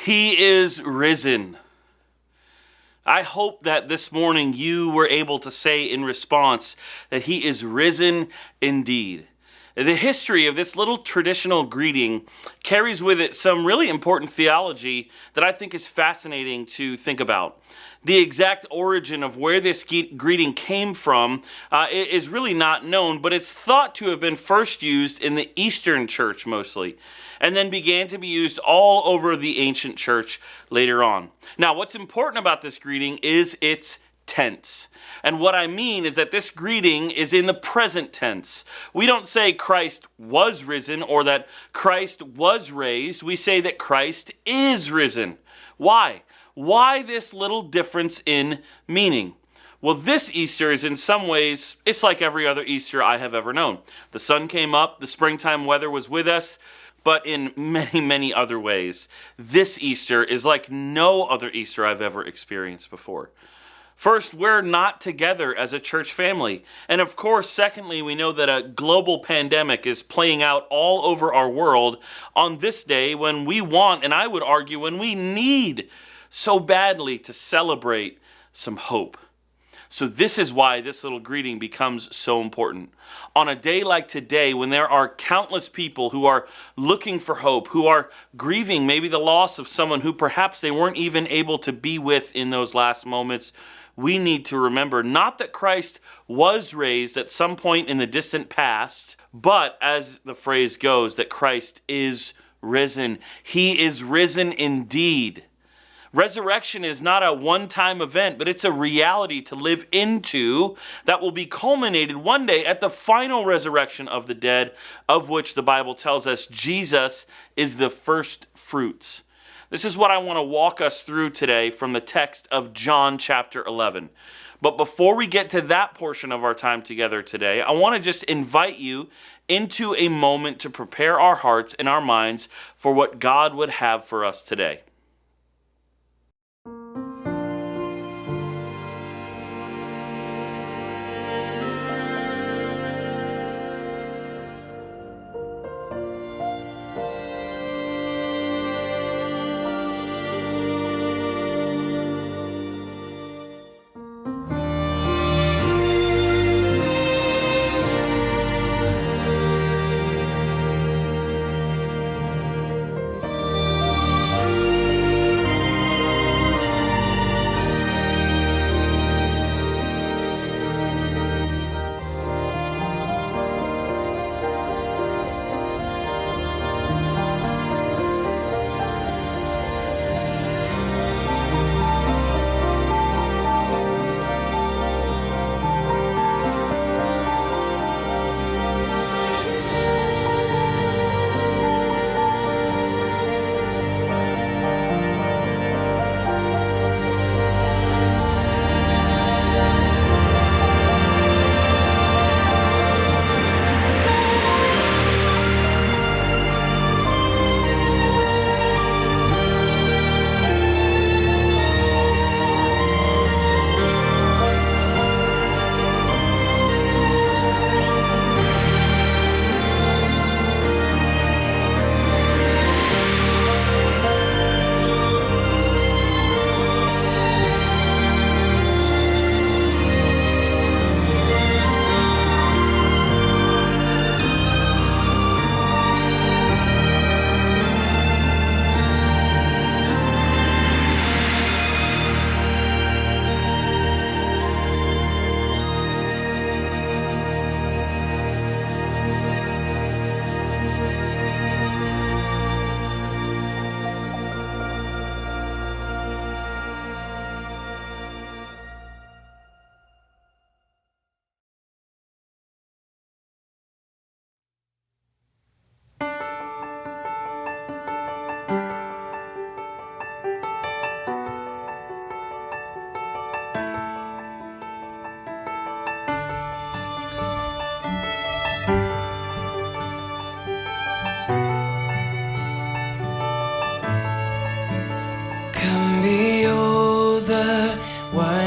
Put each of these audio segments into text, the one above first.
He is risen. I hope that this morning you were able to say in response that he is risen indeed. The history of this little traditional greeting carries with it some really important theology that I think is fascinating to think about. The exact origin of where this greeting came from is really not known, but it's thought to have been first used in the Eastern Church mostly, and then began to be used all over the ancient church later on. Now, what's important about this greeting is its tense. And what I mean is that this greeting is in the present tense. We don't say Christ was risen or that Christ was raised. We say that Christ is risen. Why? Why this little difference in meaning? Well, this Easter is in some ways, it's like every other Easter I have ever known. The sun came up, the springtime weather was with us, but in many, many other ways, this Easter is like no other Easter I've ever experienced before. First, we're not together as a church family. And of course, secondly, we know that a global pandemic is playing out all over our world on this day when we want, and I would argue when we need so badly to celebrate some hope. So this is why this little greeting becomes so important. On a day like today, when there are countless people who are looking for hope, who are grieving maybe the loss of someone who perhaps they weren't even able to be with in those last moments, we need to remember not that Christ was raised at some point in the distant past, but as the phrase goes, that Christ is risen. He is risen indeed. Resurrection is not a one-time event, but it's a reality to live into that will be culminated one day at the final resurrection of the dead, of which the Bible tells us Jesus is the first fruits. This is what I want to walk us through today from the text of John chapter 11. But before we get to that portion of our time together today, I want to just invite you into a moment to prepare our hearts and our minds for what God would have for us today.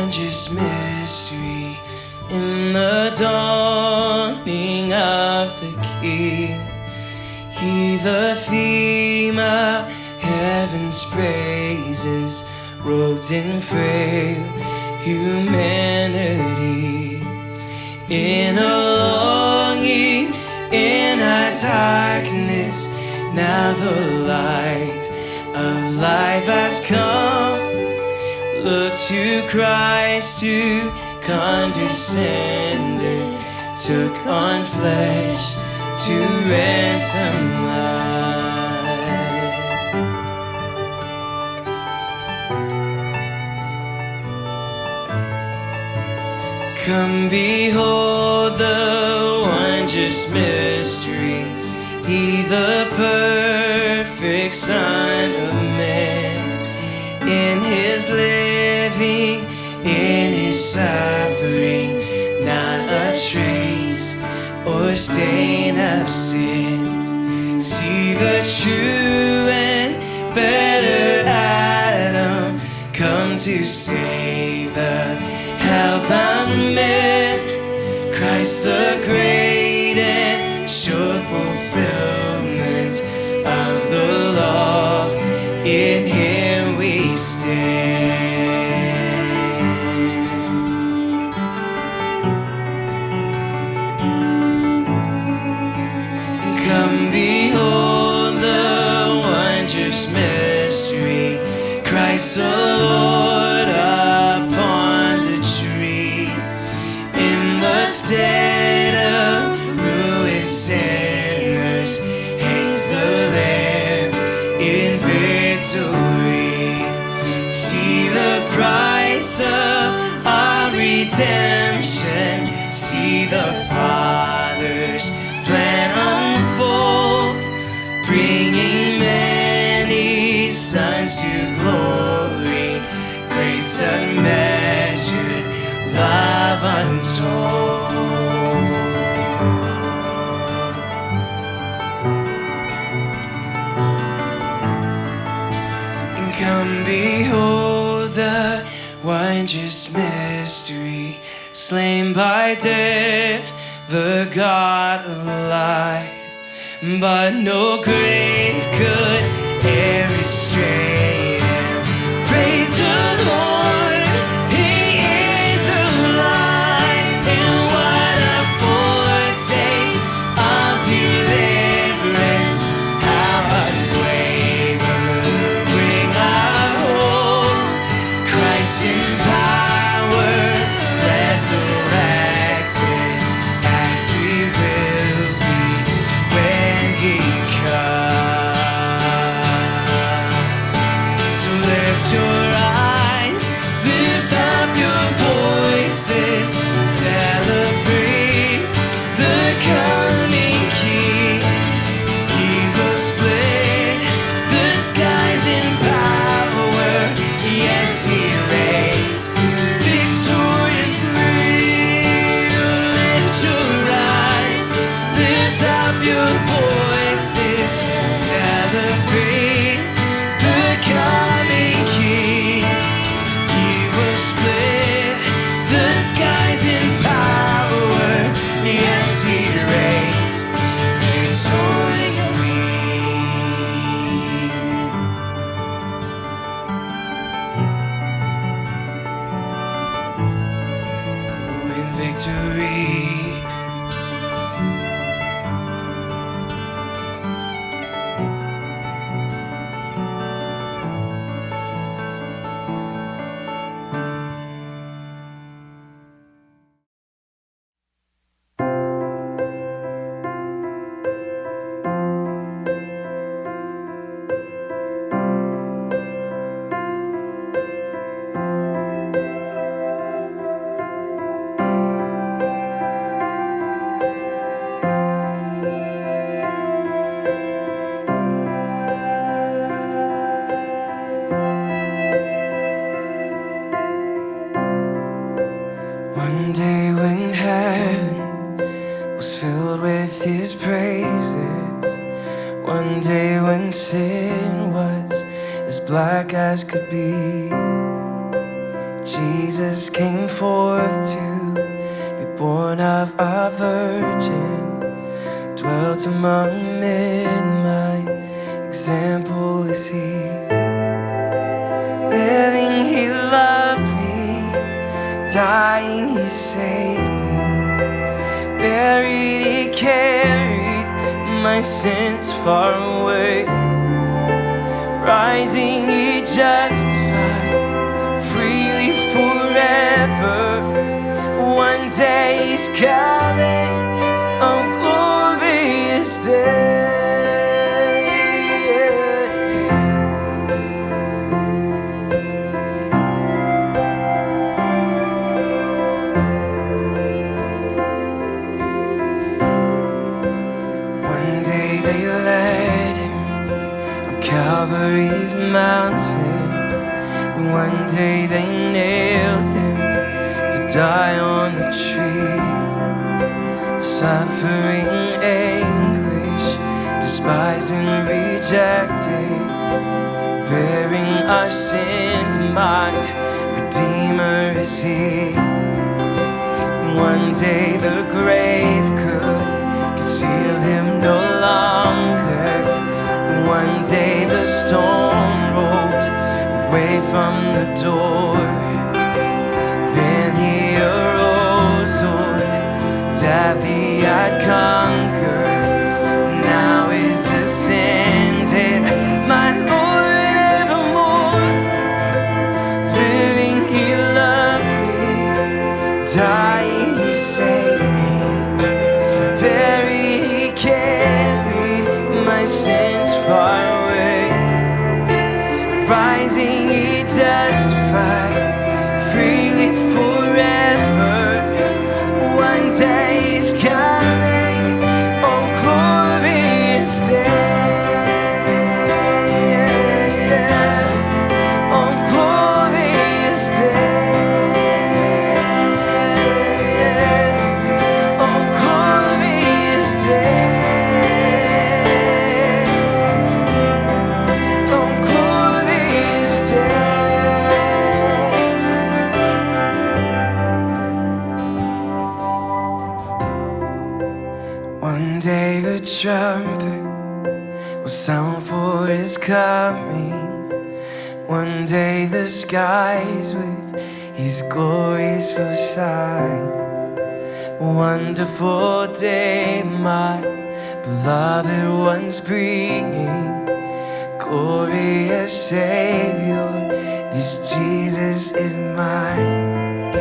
wondrous mystery in the dawning of the King. He, the theme of heaven heaven's praises, robed in frail humanity. In a longing, in our darkness, now the light of life has come. Look to Christ who condescended, took on flesh to ransom life. Come behold the wondrous mystery, He the perfect Son of Man. In His living, in His suffering, not a trace or stain of sin. See the true and better Adam come to save the hell-bound man. Christ the great and sure fulfillment of the law, in Him we stand. And come behold the wondrous mystery, Christ the Lord upon the tree. In the stead of ruined sinners hangs the Lamb in victory. See the price of our redemption, see the Father's plan unfold, bringing many sons to glory, grace unmeasured, love untold. And come behold the wondrous mystery, slain by death, the God of life. But no grave could e'er restrain Him. Praise the Lord, He is alive. And what a foretaste of deliverance, how unwavering our hope. Christ in power, resurrected, as we will be when He comes. So lift your eyes, lift up your voices, celebrate the coming King. He will split the skies in power, yes, He reigns victoriously. Lift your eyes, lift up your voices, celebrate the coming King. He will split the skies in power, yes, He reigns victoriously. In victory. One day when heaven was filled with His praises, one day when sin was as black as could be, Jesus came forth to be born of a virgin, dwelt among men, my example is He. Dying, he saved me. Buried, he carried my sins far away. Rising, he justified freely forever. One day he's coming, oh glorious day. One day they led him on Calvary's mountain. One day they nailed him to die on the tree. Suffering anguish, despised and rejected, bearing our sins, my Redeemer is He. One day the grave could conceal Him no longer. One day the stone rolled away from the door. Then He arose, death He had conquered, now is ascended, my Lord evermore. Living He loved me, dying He saved me. Buried He carried my sins far away. Rising He justified freely forever. One day He's coming, oh glorious day. Oh glorious day. Oh glorious day. Oh glorious day. One day the trumpet will sound for His coming. One day the skies with His glories will shine. Wonderful day, my beloved one's bringing. Glorious Savior, this Jesus is mine.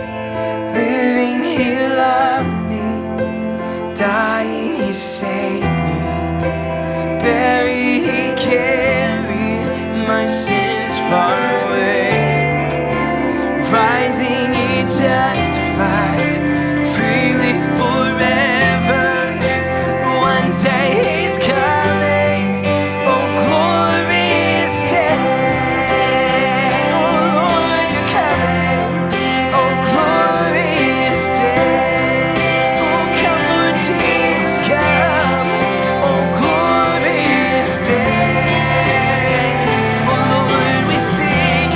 Living He loved me, dying He saved me. Buried He carried my sins far away. Rising He justified freely forever. One day He's coming, oh glorious day. Oh Lord, You're coming, oh glorious day. Oh come Lord Jesus, come, oh glorious day. Oh Lord, we sing,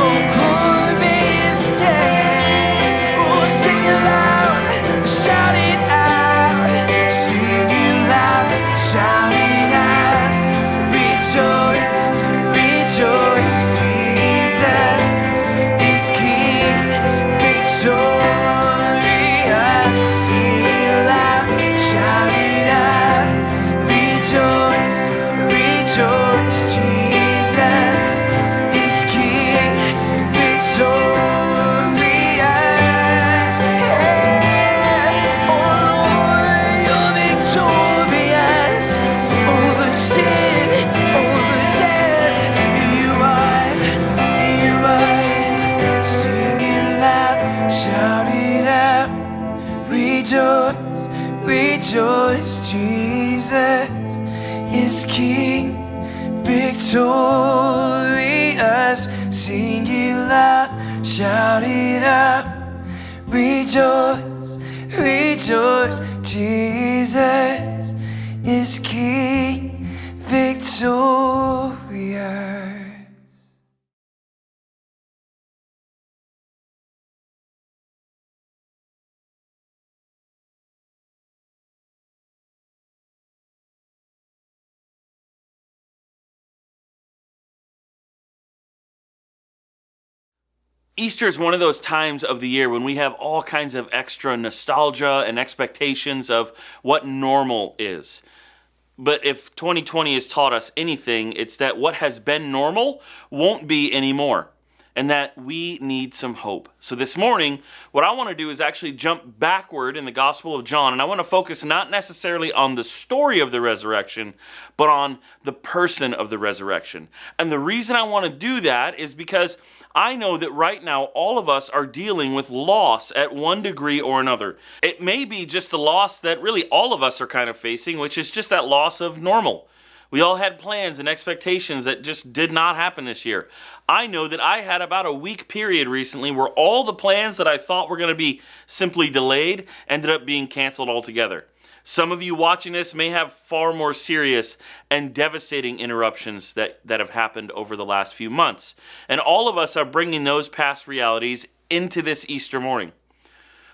oh glorious day. Oh sing it loud, shout it out, sing it loud, shout it out. Rejoice, rejoice, Jesus is King, victorious. Sing it loud, shout it out. Rejoice, rejoice, Jesus is King, victorious. Hey, oh Lord, You're victorious over sin, over death. You are. Sing it loud, shout it out. Rejoice, rejoice, Jesus is King, victorious. Sing it loud, shout it out. Rejoice, rejoice, Jesus is King, victorious. Easter is one of those times of the year when we have all kinds of extra nostalgia and expectations of what normal is. But if 2020 has taught us anything, it's that what has been normal won't be anymore, and that we need some hope. So this morning, what I want to do is actually jump backward in the Gospel of John, and I want to focus not necessarily on the story of the resurrection, but on the person of the resurrection. And the reason I want to do that is because I know that right now all of us are dealing with loss at one degree or another. It may be just the loss that really all of us are kind of facing, which is just that loss of normal. We all had plans and expectations that just did not happen this year. I know that I had about a week period recently where all the plans that I thought were going to be simply delayed ended up being canceled altogether. Some of you watching this may have far more serious and devastating interruptions that have happened over the last few months. And all of us are bringing those past realities into this Easter morning.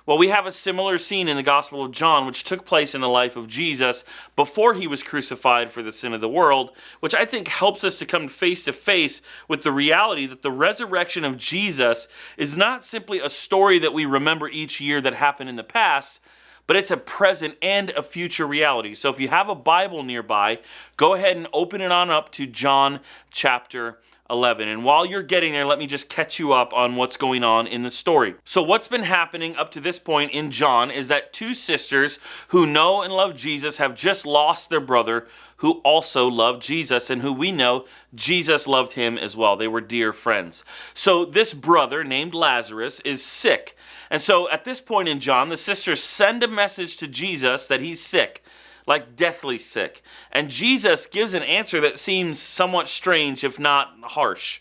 Well, we have a similar scene in the Gospel of John, which took place in the life of Jesus before he was crucified for the sin of the world, which I think helps us to come face to face with the reality that the resurrection of Jesus is not simply a story that we remember each year that happened in the past, but it's a present and a future reality. So if you have a Bible nearby, go ahead and open it on up to John chapter 11. And while you're getting there, let me just catch you up on what's going on in the story. So what's been happening up to this point in John is that two sisters who know and love Jesus have just lost their brother who also loved Jesus, and who we know Jesus loved him as well. They were dear friends. So this brother named Lazarus is sick. And so at this point in John, the sisters send a message to Jesus that he's sick, like deathly sick. And Jesus gives an answer that seems somewhat strange, if not harsh.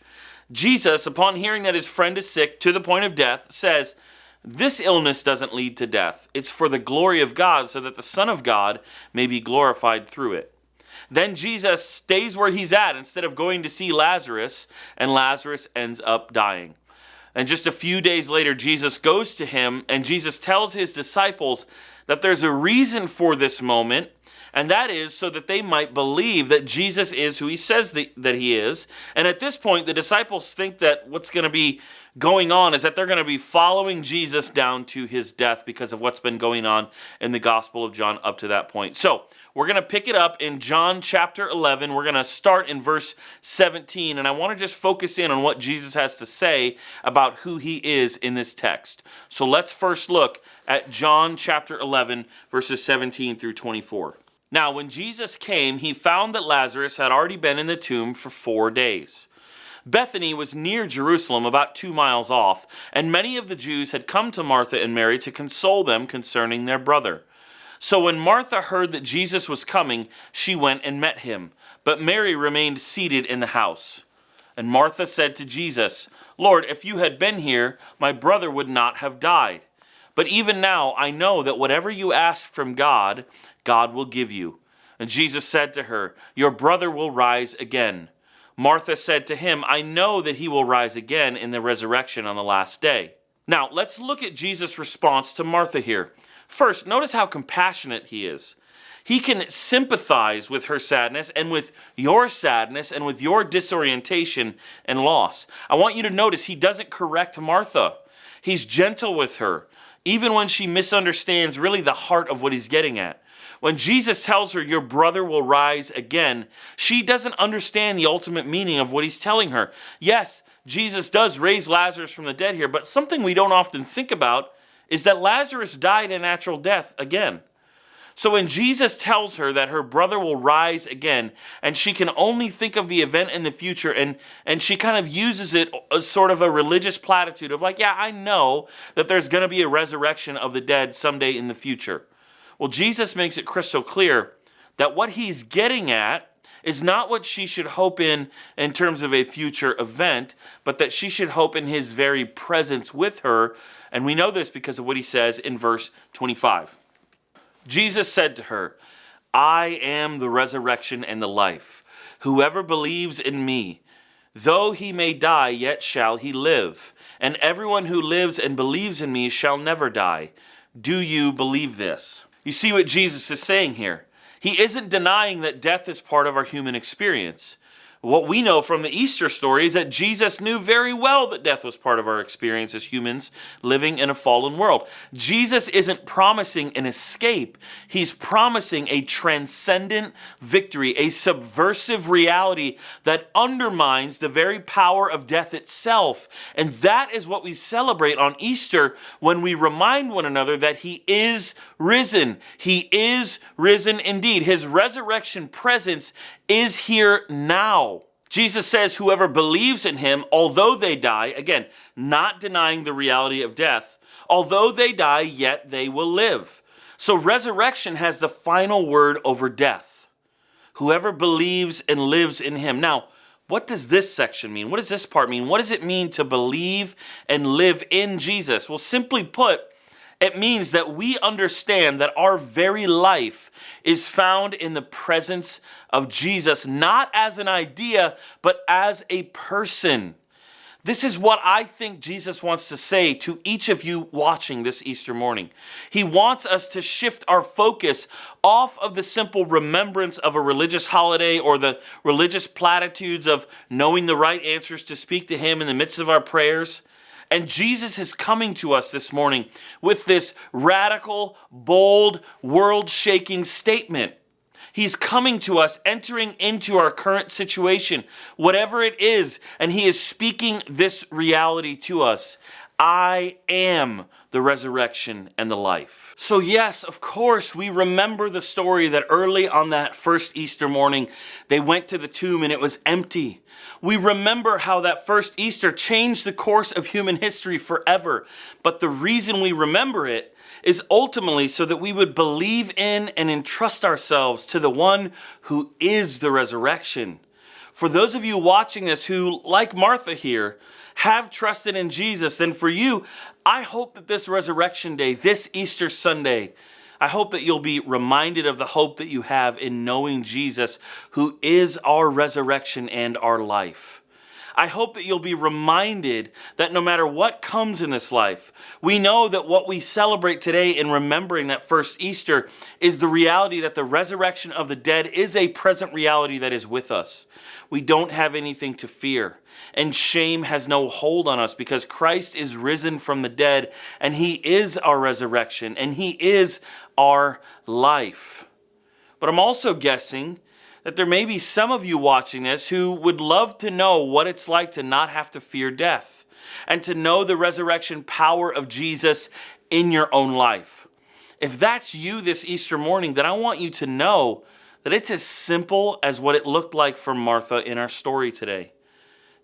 Jesus, upon hearing that his friend is sick to the point of death, says, "This illness doesn't lead to death. It's for the glory of God, so that the Son of God may be glorified through it." Then Jesus stays where he's at instead of going to see Lazarus, and Lazarus ends up dying. And just a few days later, Jesus goes to him, and Jesus tells his disciples that there's a reason for this moment, and that is so that they might believe that Jesus is who he says that he is. And at this point, the disciples think that what's going to be going on is that they're going to be following Jesus down to his death because of what's been going on in the Gospel of John up to that point. So we're going to pick it up in John chapter 11. We're going to start in verse 17, and I want to just focus in on what Jesus has to say about who he is in this text. So let's first look at John chapter 11, verses 17 through 24. Now, when Jesus came, he found that Lazarus had already been in the tomb for 4 days. Bethany was near Jerusalem, about 2 miles off, and many of the Jews had come to Martha and Mary to console them concerning their brother. So when Martha heard that Jesus was coming, she went and met him, but Mary remained seated in the house. And Martha said to Jesus, "Lord, if you had been here, my brother would not have died. But even now I know that whatever you ask from God, God will give you." And Jesus said to her, "Your brother will rise again." Martha said to him, "I know that he will rise again in the resurrection on the last day." Now, let's look at Jesus' response to Martha here. First, notice how compassionate he is. He can sympathize with her sadness and with your sadness and with your disorientation and loss. I want you to notice he doesn't correct Martha. He's gentle with her, even when she misunderstands really the heart of what he's getting at. When Jesus tells her, "Your brother will rise again," she doesn't understand the ultimate meaning of what he's telling her. Yes, Jesus does raise Lazarus from the dead here, but something we don't often think about is that Lazarus died a natural death again. So when Jesus tells her that her brother will rise again, and she can only think of the event in the future, and she kind of uses it as sort of a religious platitude of like, yeah, I know that there's going to be a resurrection of the dead someday in the future. Well, Jesus makes it crystal clear that what he's getting at is not what she should hope in terms of a future event, but that she should hope in his very presence with her. And we know this because of what he says in verse 25. Jesus said to her, "I am the resurrection and the life. Whoever believes in me, though he may die, yet shall he live. And everyone who lives and believes in me shall never die. Do you believe this?" You see what Jesus is saying here. He isn't denying that death is part of our human experience. What we know from the Easter story is that Jesus knew very well that death was part of our experience as humans living in a fallen world. Jesus isn't promising an escape. He's promising a transcendent victory, a subversive reality that undermines the very power of death itself. And that is what we celebrate on Easter when we remind one another that he is risen. He is risen indeed. His resurrection presence is here now. Jesus says whoever believes in him, although they die, again, not denying the reality of death, although they die, yet they will live. So resurrection has the final word over death. Whoever believes and lives in him. Now, what does this section mean? What does this part mean? What does it mean to believe and live in Jesus? Well, simply put, it means that we understand that our very life is found in the presence of Jesus, not as an idea, but as a person. This is what I think Jesus wants to say to each of you watching this Easter morning. He wants us to shift our focus off of the simple remembrance of a religious holiday or the religious platitudes of knowing the right answers to speak to him in the midst of our prayers. And Jesus is coming to us this morning with this radical, bold, world-shaking statement. He's coming to us, entering into our current situation, whatever it is, and he is speaking this reality to us. I am the resurrection and the life. So yes, of course, we remember the story that early on that first Easter morning, they went to the tomb and it was empty. We remember how that first Easter changed the course of human history forever. But the reason we remember it is ultimately so that we would believe in and entrust ourselves to the one who is the resurrection. For those of you watching this who, like Martha here, have trusted in Jesus, then for you, I hope that this resurrection day, this Easter Sunday, I hope that you'll be reminded of the hope that you have in knowing Jesus, who is our resurrection and our life. I hope that you'll be reminded that no matter what comes in this life, we know that what we celebrate today in remembering that first Easter is the reality that the resurrection of the dead is a present reality that is with us. We don't have anything to fear, and shame has no hold on us because Christ is risen from the dead, and he is our resurrection, and he is our life. But I'm also guessing that there may be some of you watching this who would love to know what it's like to not have to fear death and to know the resurrection power of Jesus in your own life. If that's you this Easter morning, then I want you to know that it's as simple as what it looked like for Martha in our story today.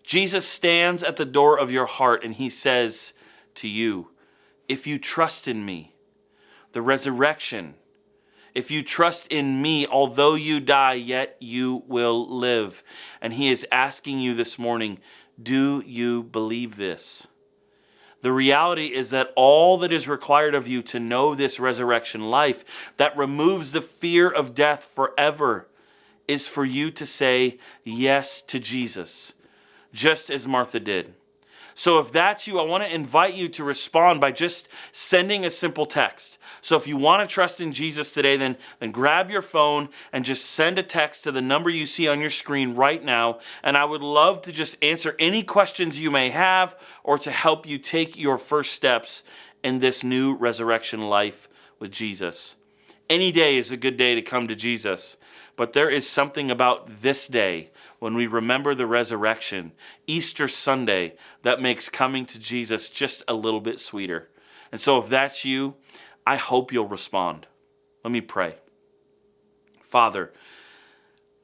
Jesus stands at the door of your heart and he says to you, if you trust in me, the resurrection, if you trust in me, although you die, yet you will live. And he is asking you this morning, do you believe this? The reality is that all that is required of you to know this resurrection life that removes the fear of death forever is for you to say yes to Jesus, just as Martha did. So if that's you, I want to invite you to respond by just sending a simple text. So if you want to trust in Jesus today, then grab your phone and just send a text to the number you see on your screen right now. And I would love to just answer any questions you may have or to help you take your first steps in this new resurrection life with Jesus. Any day is a good day to come to Jesus, but there is something about this day when we remember the resurrection, Easter Sunday, that makes coming to Jesus just a little bit sweeter. And so if that's you, I hope you'll respond. Let me pray. Father,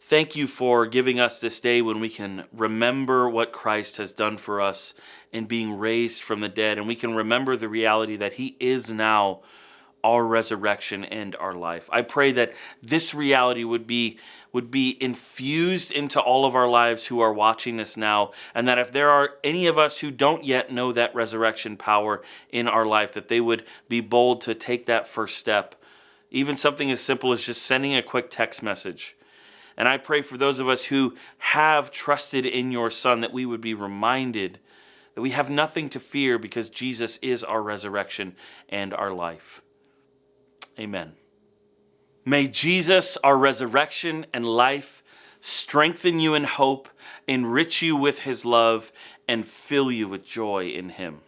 thank you for giving us this day when we can remember what Christ has done for us in being raised from the dead, and we can remember the reality that he is now our resurrection and our life. I pray that this reality would be infused into all of our lives who are watching this now, and that if there are any of us who don't yet know that resurrection power in our life, that they would be bold to take that first step, even something as simple as just sending a quick text message. And I pray for those of us who have trusted in your Son that we would be reminded that we have nothing to fear because Jesus is our resurrection and our life. Amen. May Jesus, our resurrection and life, strengthen you in hope, enrich you with his love, and fill you with joy in him.